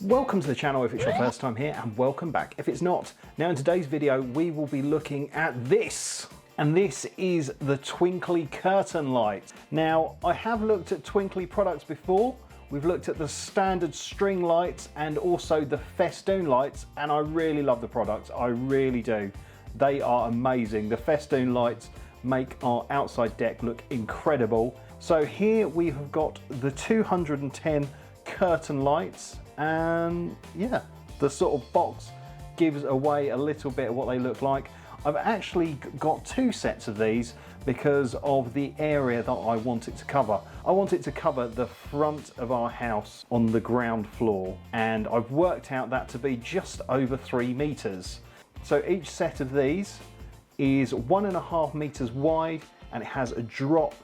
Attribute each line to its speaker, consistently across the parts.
Speaker 1: Welcome to the channel if it's your first time here, and welcome back if it's not. Now in today's video we will be looking at this, and this is the Twinkly Curtain Lights. Now I have looked at Twinkly products before. We've looked at the standard string lights and also the festoon lights, and I really love the products, I really do. They are amazing. The festoon lights make our outside deck look incredible. So here we have got the 210 curtain lights, and yeah, the sort of box gives away a little bit of what they look like. I've actually got two sets of these because of the area that I want it to cover. I want it to cover the front of our house on the ground floor, and I've worked out that to be just over 3 meters. So each set of these is 1.5 meters wide, and it has a drop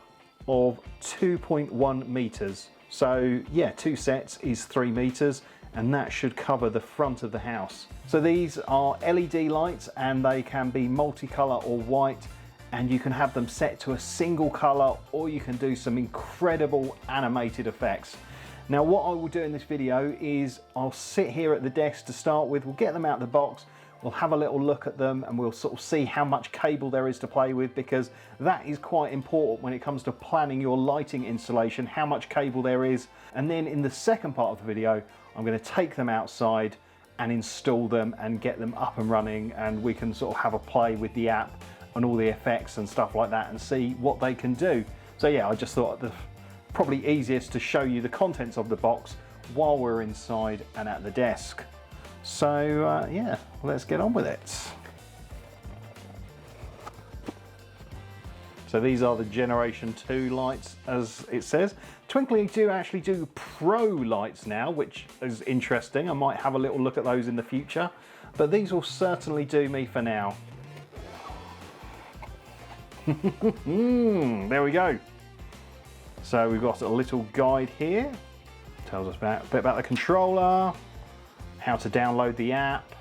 Speaker 1: of 2.1 meters. So yeah, 2 sets is 3 meters, and that should cover the front of the house. So these are LED lights, and they can be multicolor or white, and you can have them set to a single color, or you can do some incredible animated effects. Now what I will do in this video is I'll sit here at the desk to start with, we'll get them out of the box, we'll have a little look at them, and we'll sort of see how much cable there is to play with, because that is quite important when it comes to planning your lighting installation, how much cable there is. And then in the second part of the video, I'm going to take them outside and install them and get them up and running, and we can sort of have a play with the app and all the effects and stuff like that and see what they can do. So yeah, I just thought the probably easiest to show you the contents of the box while we're inside and at the desk. So yeah, let's get on with it. So these are the Generation 2 lights, as it says. Twinkly do actually do Pro lights now, which is interesting. I might have a little look at those in the future, but these will certainly do me for now. There we go. So we've got a little guide here. Tells us a bit about the controller, how to download the app,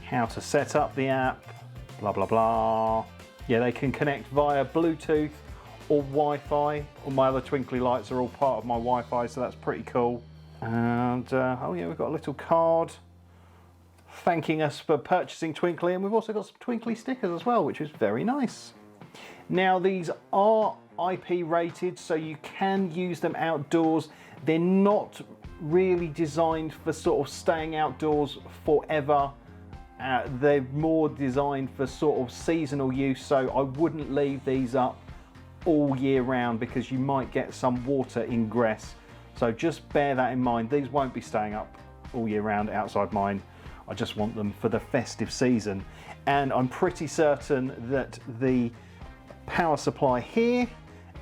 Speaker 1: how to set up the app, blah blah blah. Yeah, they can connect via Bluetooth or Wi-Fi. All my other Twinkly lights are all part of my Wi-Fi, so that's pretty cool. And oh yeah, we've got a little card thanking us for purchasing Twinkly, and we've also got some Twinkly stickers as well, which is very nice. Now these are IP rated, so you can use them outdoors. They're not really designed for sort of staying outdoors forever. They're more designed for sort of seasonal use, so I wouldn't leave these up all year round because you might get some water ingress. So just bear that in mind. These won't be staying up all year round outside mine. I just want them for the festive season. And I'm pretty certain that the power supply here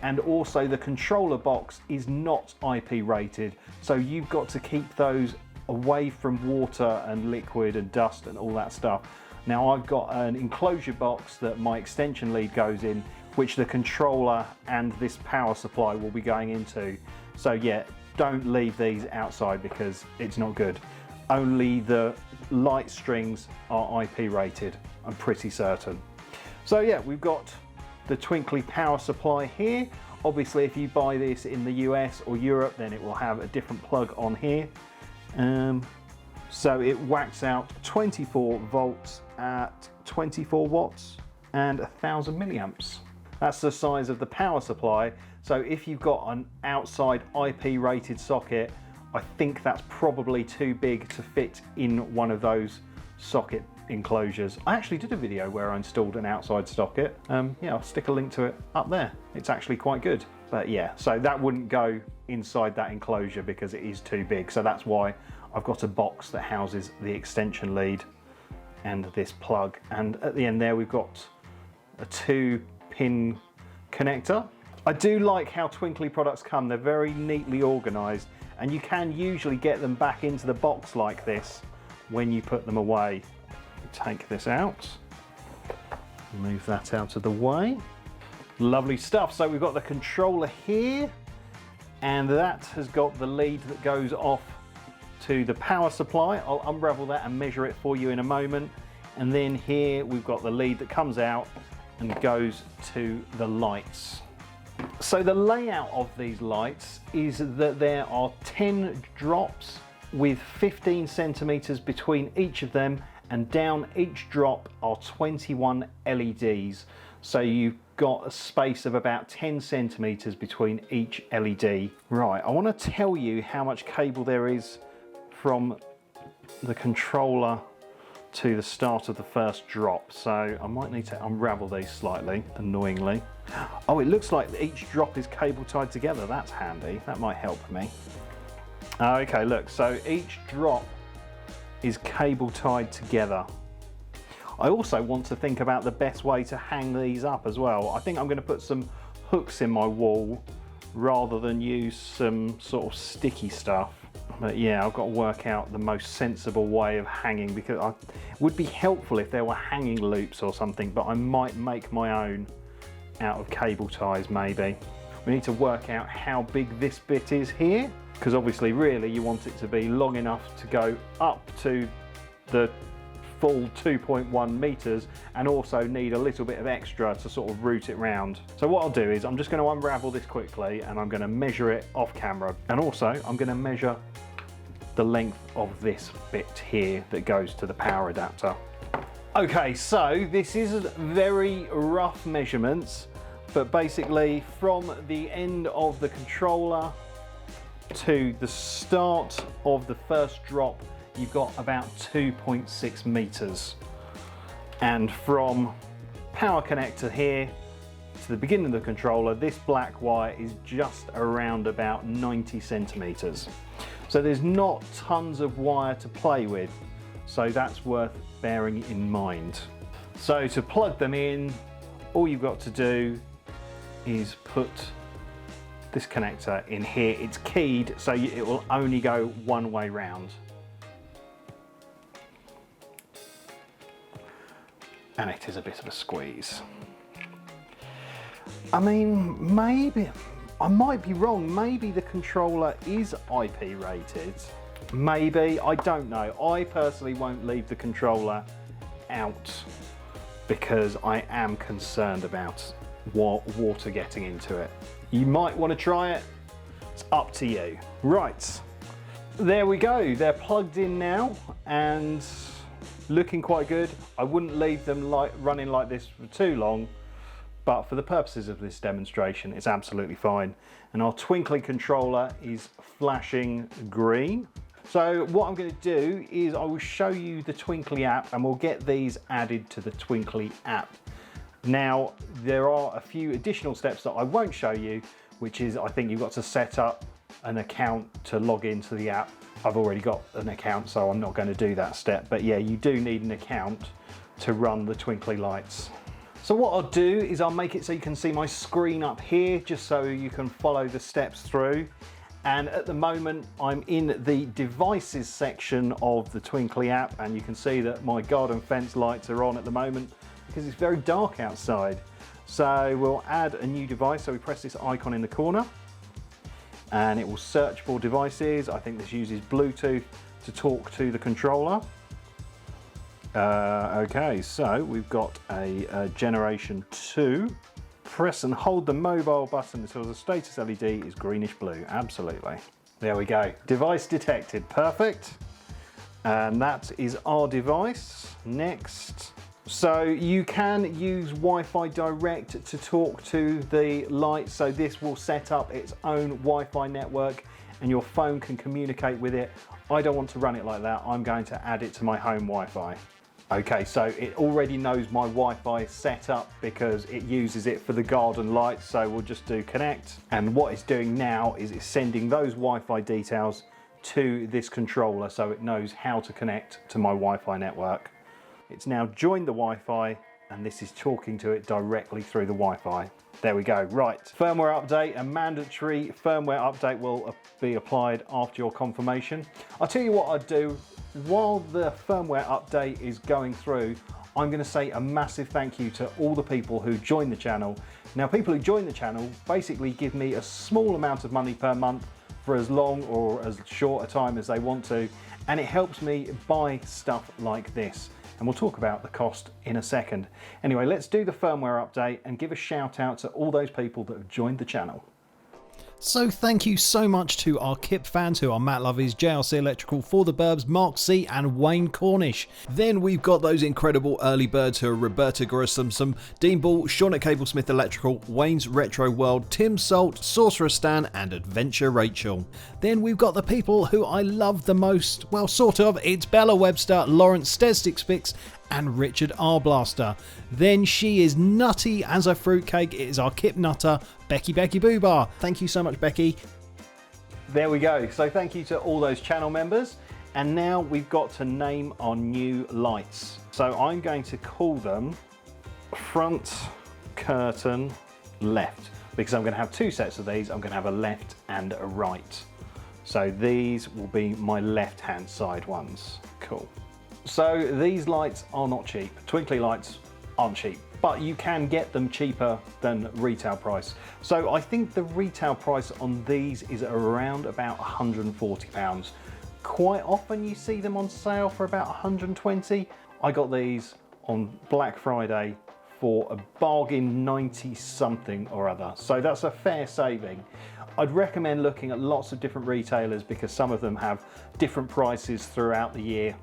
Speaker 1: and also the controller box is not IP rated, so you've got to keep those away from water and liquid and dust and all that stuff. Now I've got an enclosure box that my extension lead goes in, which the controller and this power supply will be going into. So yeah, don't leave these outside because it's not good. Only the light strings are IP rated, I'm pretty certain. So yeah, we've got the Twinkly power supply here. Obviously if you buy this in the US or Europe, then it will have a different plug on here. So it whacks out 24 volts at 24 watts and 1000 milliamps. That's the size of the power supply. So if you've got an outside IP rated socket, I think that's probably too big to fit in one of those socket enclosures. I actually did a video where I installed an outside socket. Yeah, I'll stick a link to it up there. It's actually quite good. But yeah, so that wouldn't go inside that enclosure because it is too big. So that's why I've got a box that houses the extension lead and this plug. And at the end there, we've got a 2-pin connector. I do like how Twinkly products come. They're very neatly organized, and you can usually get them back into the box like this when you put them away. Take this out, move that out of the way. Lovely stuff. So we've got the controller here, and that has got the lead that goes off to the power supply. I'll unravel that and measure it for you in a moment. And then here we've got the lead that comes out and goes to the lights. So the layout of these lights is that there are 10 drops with 15 centimeters between each of them, and down each drop are 21 LEDs. So you've got a space of about 10 centimeters between each LED. Right, I want to tell you how much cable there is from the controller to the start of the first drop. So I might need to unravel these slightly, annoyingly. Oh, it looks like each drop is cable tied together. That's handy. That might help me. Okay, look, so each drop is cable tied together. I also want to think about the best way to hang these up as well. I think I'm going to put some hooks in my wall rather than use some sort of sticky stuff. But yeah, I've got to work out the most sensible way of hanging, because it would be helpful if there were hanging loops or something, but I might make my own out of cable ties maybe. We need to work out how big this bit is here, because obviously really you want it to be long enough to go up to the full 2.1 meters and also need a little bit of extra to sort of route it round. So what I'll do is I'm just going to unravel this quickly and I'm going to measure it off camera, and also I'm going to measure the length of this bit here that goes to the power adapter. Okay, so this is very rough measurements, but basically from the end of the controller to the start of the first drop, you've got about 2.6 meters. And from power connector here to the beginning of the controller, this black wire is just around about 90 centimeters. So there's not tons of wire to play with, so that's worth bearing in mind. So to plug them in, all you've got to do is put this connector in here. It's keyed, so it will only go one way round. And it is a bit of a squeeze. I mean, maybe, I might be wrong, maybe the controller is IP rated. Maybe, I don't know. I personally won't leave the controller out because I am concerned about water getting into it. You might want to try it, it's up to you. Right, there we go. They're plugged in now and looking quite good. I wouldn't leave them running like this for too long, but for the purposes of this demonstration, it's absolutely fine. And our Twinkly controller is flashing green. So what I'm going to do is I will show you the Twinkly app and we'll get these added to the Twinkly app. Now, there are a few additional steps that I won't show you, which is I think you've got to set up an account to log into the app. I've already got an account, so I'm not going to do that step. But yeah, you do need an account to run the Twinkly lights. So what I'll do is I'll make it so you can see my screen up here, just so you can follow the steps through. And at the moment, I'm in the devices section of the Twinkly app, and you can see that my garden fence lights are on at the moment because it's very dark outside. So we'll add a new device. So we press this icon in the corner and it will search for devices. I think this uses Bluetooth to talk to the controller. Okay, so we've got a generation 2. Press and hold the mobile button until the status LED is greenish blue. Absolutely. There we go. Device detected. Perfect. And that is our device. Next. So you can use Wi-Fi direct to talk to the light. So this will set up its own Wi-Fi network and your phone can communicate with it. I don't want to run it like that. I'm going to add it to my home Wi-Fi. Okay, so it already knows my Wi-Fi setup because it uses it for the garden lights. So we'll just do connect. And what it's doing now is it's sending those Wi-Fi details to this controller so it knows how to connect to my Wi-Fi network. It's now joined the Wi-Fi and this is talking to it directly through the Wi-Fi. There we go. Right, firmware update. A mandatory firmware update will be applied after your confirmation. I'll tell you what I'd do. While the firmware update is going through, I'm going to say a massive thank you to all the people who join the channel. Now, people who join the channel basically give me a small amount of money per month for as long or as short a time as they want to, and it helps me buy stuff like this. And we'll talk about the cost in a second. Anyway, let's do the firmware update and give a shout out to all those people that have joined the channel. So thank you so much to our Kip fans who are Matt Lovies, JRC Electrical, For the Burbs, Mark C and Wayne Cornish. Then we've got those incredible early birds who are Roberta Grissom, Dean Ball, Sean at Cablesmith Electrical, Wayne's Retro World, Tim Salt, Sorcerer Stan and Adventure Rachel. Then we've got the people who I love the most, well sort of, it's Bella Webster, Lawrence Stesstickspix and Richard Arblaster. Then she is nutty as a fruitcake. It is our Kip Nutter, Becky Boobar. Thank you so much, Becky. There we go. So thank you to all those channel members. And now we've got to name our new lights. So I'm going to call them front curtain left, because I'm going to have two sets of these. I'm going to have a left and a right. So these will be my left-hand side ones. Cool. So these lights are not cheap. Twinkly lights aren't cheap, but you can get them cheaper than retail price. So I think the retail price on these is around about £140. Quite often you see them on sale for about 120. I got these on Black Friday for a bargain 90 something or other. So that's a fair saving. I'd recommend looking at lots of different retailers because some of them have different prices throughout the year.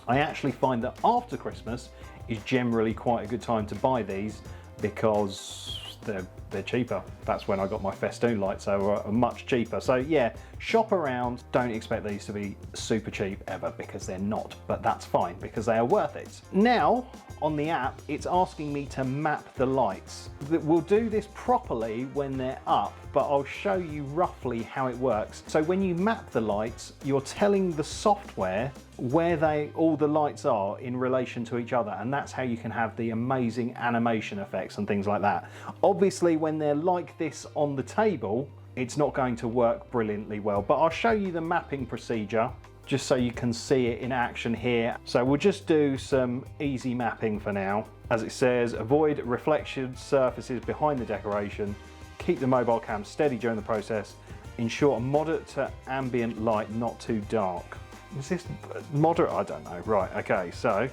Speaker 1: I actually find that after Christmas is generally quite a good time to buy these because they're cheaper. That's when I got my festoon lights, so are much cheaper. So yeah, shop around. Don't expect these to be super cheap ever because they're not, but that's fine because they are worth it. Now, on the app, it's asking me to map the lights. We'll do this properly when they're up, but I'll show you roughly how it works. So when you map the lights, you're telling the software where all the lights are in relation to each other, and that's how you can have the amazing animation effects and things like that. Obviously, when they're like this on the table, it's not going to work brilliantly well, but I'll show you the mapping procedure just so you can see it in action here. So we'll just do some easy mapping for now. As it says, avoid reflection surfaces behind the decoration, keep the mobile cam steady during the process, ensure a moderate to ambient light, not too dark. Is this moderate? I don't know. Right, okay, so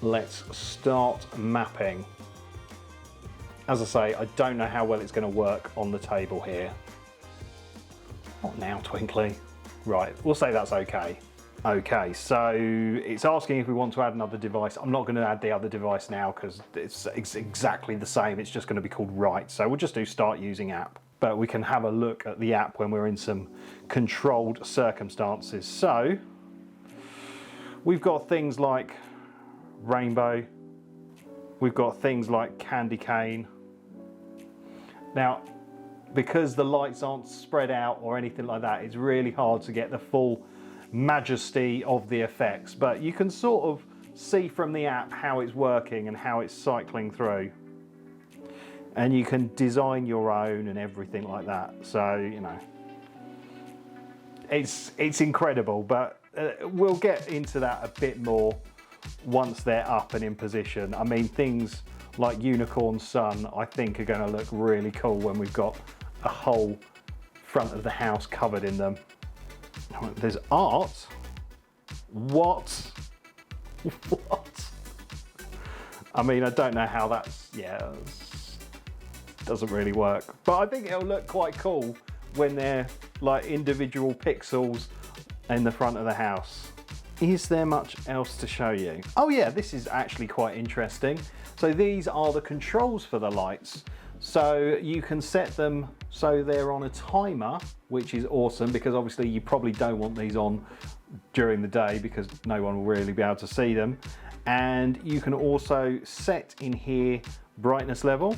Speaker 1: let's start mapping. As I say, I don't know how well it's going to work on the table here. Not now, Twinkly. Right, we'll say that's okay. Okay, so it's asking if we want to add another device. I'm not going to add the other device now because it's exactly the same. It's just going to be called right. So we'll just do start using app. But we can have a look at the app when we're in some controlled circumstances. So we've got things like rainbow. We've got things like candy cane. Now, because the lights aren't spread out or anything like that, it's really hard to get the full majesty of the effects, but you can sort of see from the app how it's working and how it's cycling through. And you can design your own and everything like that. So, you know, it's incredible, but we'll get into that a bit more once they're up and in position. I mean, things like Unicorn Sun, I think, are going to look really cool when we've got a whole front of the house covered in them. There's art. What? What? I mean, I don't know how that's, yeah, doesn't really work. But I think it'll look quite cool when they're like individual pixels in the front of the house. Is there much else to show you? Oh yeah, this is actually quite interesting. So these are the controls for the lights. So you can set them so they're on a timer, which is awesome because obviously you probably don't want these on during the day because no one will really be able to see them. And you can also set in here brightness level.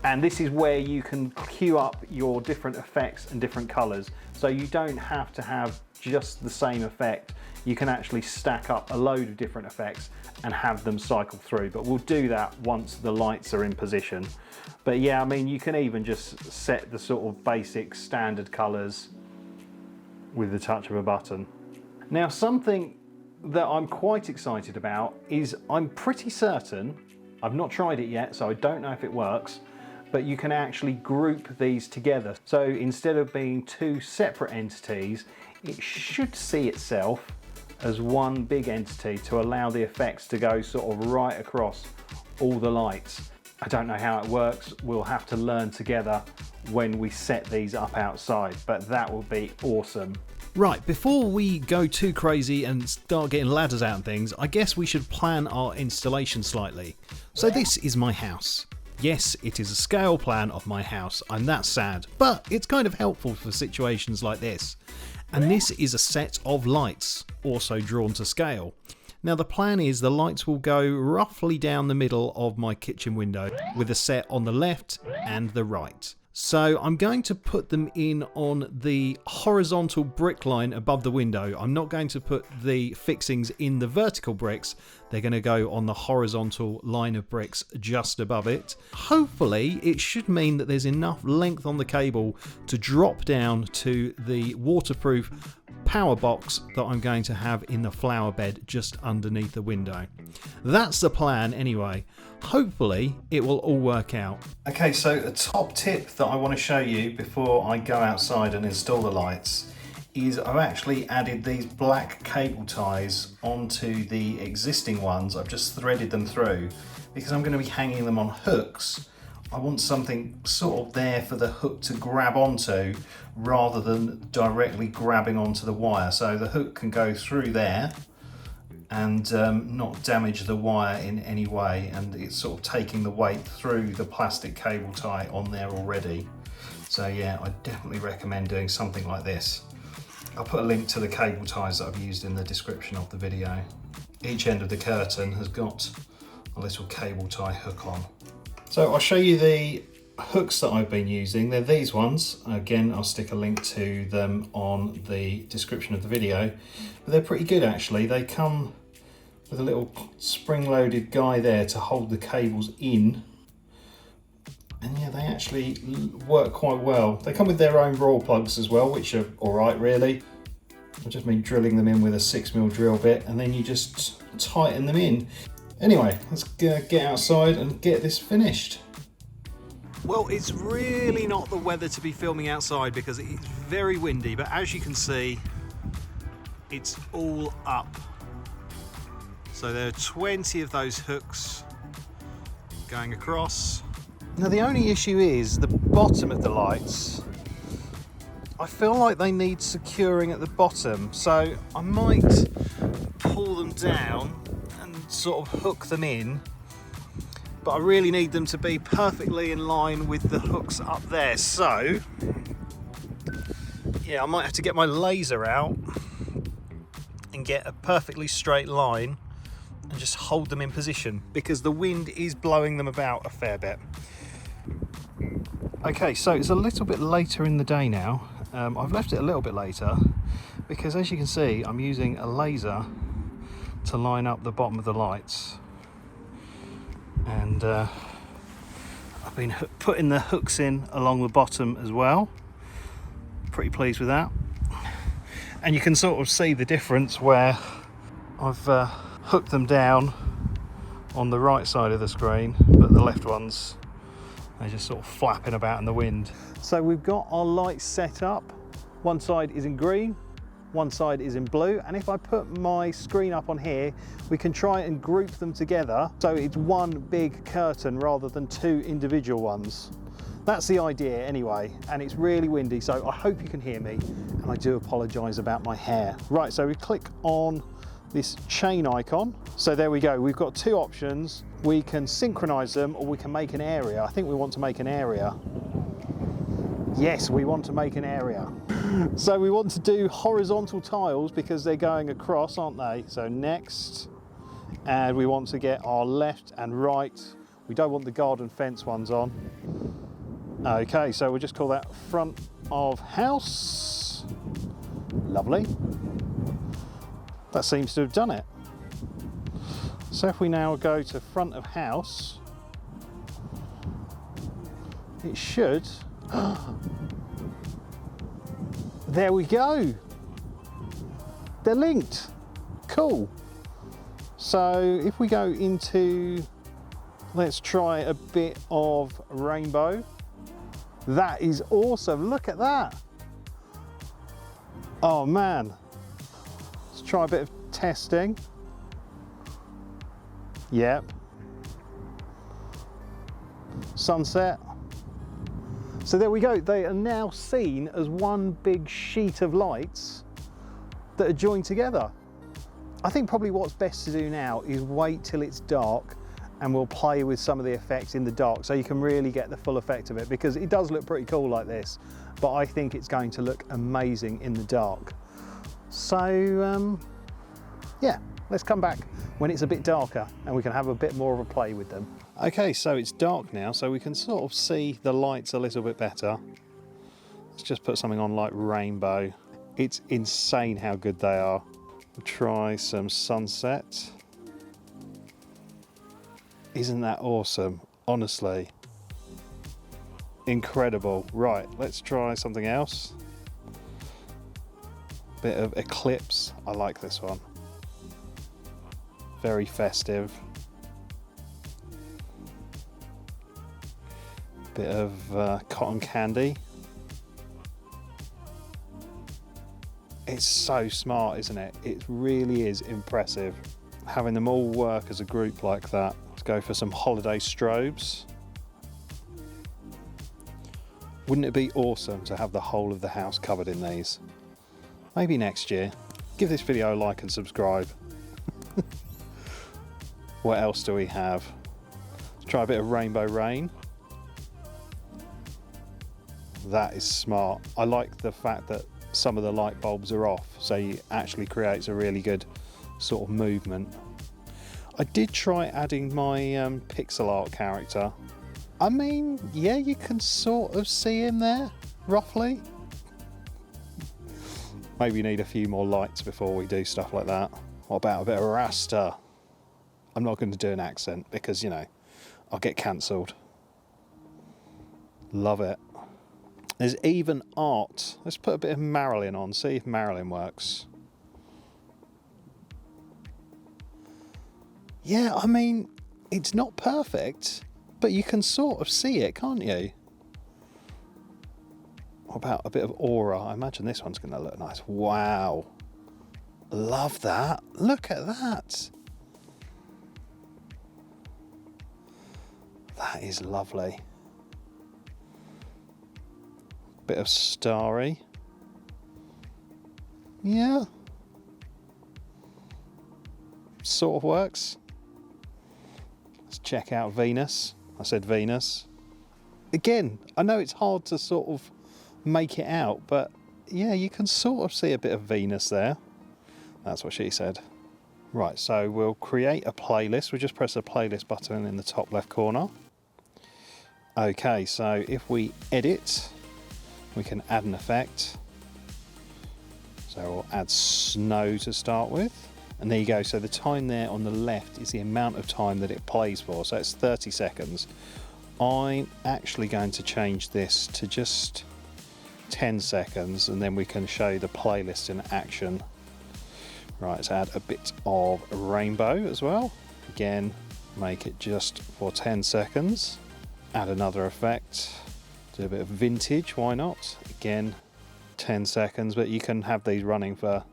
Speaker 1: And this is where you can queue up your different effects and different colors. So you don't have to have just the same effect. You can actually stack up a load of different effects and have them cycle through. But we'll do that once the lights are in position. But yeah, I mean, you can even just set the sort of basic standard colors with the touch of a button. Now, something that I'm quite excited about is I'm pretty certain, I've not tried it yet, so I don't know if it works, but you can actually group these together. So instead of being two separate entities, it should see itself as one big entity to allow the effects to go sort of right across all the lights. I don't know how it works. We'll have to learn together when we set these up outside, but that will be awesome. Right, before we go too crazy and start getting ladders out and things, I guess we should plan our installation slightly. So this is my house. Yes, it is a scale plan of my house. I'm that sad, but it's kind of helpful for situations like this. And this is a set of lights, also drawn to scale. Now the plan is the lights will go roughly down the middle of my kitchen window, with a set on the left and the right. So I'm going to put them in on the horizontal brick line above the window. I'm not going to put the fixings in the vertical bricks. They're going to go on the horizontal line of bricks just above it. Hopefully it should mean that there's enough length on the cable to drop down to the waterproof power box that I'm going to have in the flower bed just underneath the window. That's the plan anyway. Hopefully it will all work out. Okay, so a top tip that I want to show you before I go outside and install the lights is I've actually added these black cable ties onto the existing ones. I've just threaded them through because I'm going to be hanging them on hooks. I want something sort of there for the hook to grab onto rather than directly grabbing onto the wire. So the hook can go through there and not damage the wire in any way, and it's sort of taking the weight through the plastic cable tie on there already. So yeah, I definitely recommend doing something like this. I'll put a link to the cable ties that I've used in the description of the video. Each end of the curtain has got a little cable tie hook on. So I'll show you the hooks that I've been using. They're these ones. Again, I'll stick a link to them on the description of the video. But they're pretty good actually. They come with a little spring-loaded guy there to hold the cables in. And yeah, they actually work quite well. They come with their own raw plugs as well, which are alright really. I've just been drilling them in with a 6mm drill bit, and then you just tighten them in. Anyway, let's get outside and get this finished. Well, it's really not the weather to be filming outside because it's very windy, but as you can see, it's all up. So there are 20 of those hooks going across. Now the only issue is the bottom of the lights. I feel like they need securing at the bottom, so I might pull them down and sort of hook them in, but I really need them to be perfectly in line with the hooks up there. So yeah, I might have to get my laser out and get a perfectly straight line and just hold them in position because the wind is blowing them about a fair bit. Okay, so it's a little bit later in the day now. I've left it a little bit later because, as you can see, I'm using a laser to line up the bottom of the lights, and I've been putting the hooks in along the bottom as well. Pretty pleased with that, and you can sort of see the difference where I've hooked them down on the right side of the screen, but the left ones, they're just sort of flapping about in the wind. So we've got our lights set up. One side is in green, one side is in blue, and if I put my screen up on here, we can try and group them together so it's one big curtain rather than two individual ones. That's the idea anyway, and it's really windy, so I hope you can hear me, and I do apologise about my hair. Right, so we click on this chain icon. So there we go, we've got two options. We can synchronise them or we can make an area. I think we want to make an area. Yes, we want to make an area. So we want to do horizontal tiles because they're going across, aren't they? So next, and we want to get our left and right. We don't want the garden fence ones on. Okay, so we'll just call that front of house. Lovely. That seems to have done it. So if we now go to front of house, it should. There we go. They're linked. Cool. So if we go into, let's try a bit of rainbow. That is awesome. Look at that. Oh man. Let's try a bit of testing. Yep. sunset. So there we go, they are now seen as one big sheet of lights that are joined together. I think probably what's best to do now is wait till it's dark and we'll play with some of the effects in the dark so you can really get the full effect of it, because it does look pretty cool like this, but I think it's going to look amazing in the dark. So yeah, let's come back when it's a bit darker and we can have a bit more of a play with them. Okay, so it's dark now, so we can sort of see the lights a little bit better. Let's just put something on like rainbow. It's insane how good they are. We'll try some sunset. Isn't that awesome? Honestly. Incredible. Right, let's try something else. Bit of eclipse. I like this one. Very festive. Bit of cotton candy. It's so smart, isn't it? It really is impressive. Having them all work as a group like that. Let's go for some holiday strobes. Wouldn't it be awesome to have the whole of the house covered in these? Maybe next year. Give this video a like and subscribe. What else do we have? Let's try a bit of rainbow rain. That is smart. I like the fact that some of the light bulbs are off, so it actually creates a really good sort of movement. I did try adding my pixel art character. I mean, yeah, you can sort of see him there, roughly. Maybe need a few more lights before we do stuff like that. What about a bit of Rasta? I'm not going to do an accent because, you know, I'll get cancelled. Love it. There's even art. Let's put a bit of Marilyn on, see if Marilyn works. Yeah, I mean, it's not perfect, but you can sort of see it, can't you? What about a bit of aura? I imagine this one's going to look nice. Wow. Love that. Look at that. That is lovely. Bit of starry. Yeah. Sort of works. Let's check out Venus. I said Venus. Again, I know it's hard to sort of make it out, but yeah, you can sort of see a bit of Venus there. That's what she said. Right, so we'll create a playlist. We'll just press the playlist button in the top left corner. Okay, so if we edit, we can add an effect. So we'll add snow to start with. And there you go. So the time there on the left is the amount of time that it plays for. So it's 30 seconds. I'm actually going to change this to just 10 seconds and then we can show the playlist in action. Right, let's add a bit of rainbow as well. Again, make it just for 10 seconds. Add another effect. Do a bit of vintage, why not? Again, 10 seconds, but you can have these running for,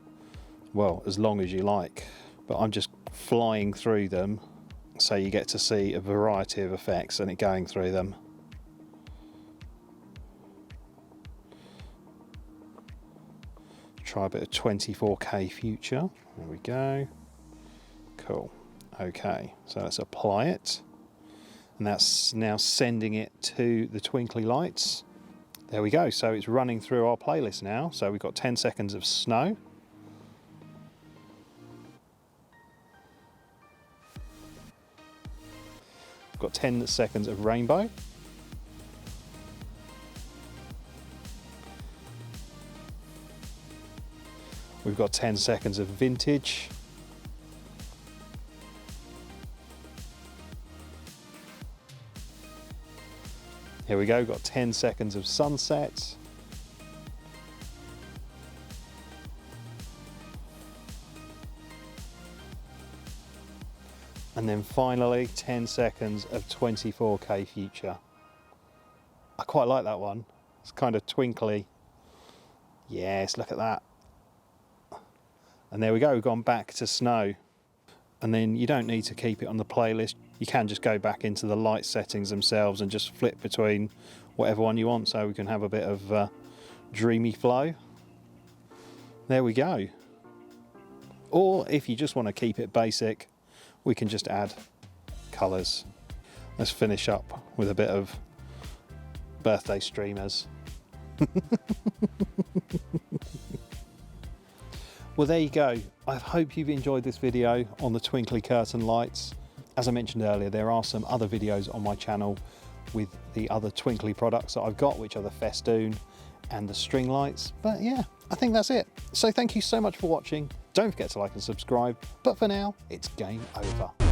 Speaker 1: well, as long as you like. But I'm just flying through them so you get to see a variety of effects and it going through them. Try a bit of 24K future. There we go. Cool. Okay, so let's apply it. And that's now sending it to the twinkly lights. There we go. So it's running through our playlist now. So we've got 10 seconds of snow. We've got 10 seconds of rainbow. We've got 10 seconds of vintage. Here we go, got 10 seconds of sunset. And then finally, 10 seconds of 24K future. I quite like that one. It's kind of twinkly. Yes, look at that. And there we go, we've gone back to snow. And then you don't need to keep it on the playlist. you can just go back into the light settings themselves and just flip between whatever one you want, so we can have a bit of dreamy flow. There we go. Or if you just want to keep it basic, we can just add colours. Let's finish up with a bit of birthday streamers. Well, there you go. I hope you've enjoyed this video on the Twinkly Curtain Lights. As I mentioned earlier, there are some other videos on my channel with the other Twinkly products that I've got, which are the festoon and the string lights. But yeah, I think that's it. So thank you so much for watching. Don't forget to like and subscribe. But for now, it's game over.